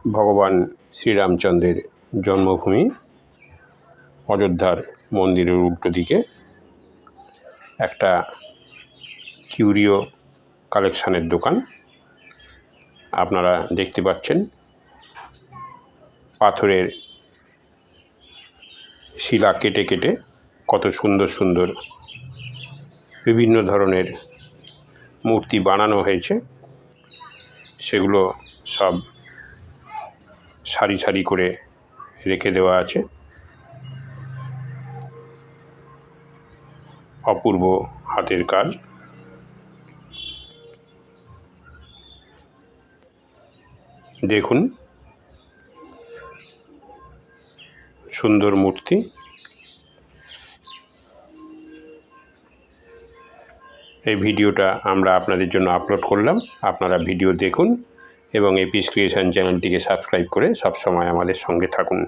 ভগবান শ্রীরামচন্দ্রের জন্মভূমি অযোধ্যার মন্দিরের উল্টো দিকে একটা কিউরিও কালেকশানের দোকান। আপনারা দেখতে পাচ্ছেন পাথরের শিলা কেটে কেটে কত সুন্দর সুন্দর বিভিন্ন ধরনের মূর্তি বানানো হয়েছে। সেগুলো সব সারি সারি করে রেখে দেওয়া আছে। অপূর্ব হাতের কাজ। দেখুন সুন্দর মূর্তি। এই ভিডিওটা আমরা আপনাদের জন্য আপলোড করলাম। আপনারা ভিডিও দেখুন এবং এপিস ক্রিয়েশন চ্যানেলটিকে সাবস্ক্রাইব করে সব সময় আমাদের সঙ্গে থাকুন।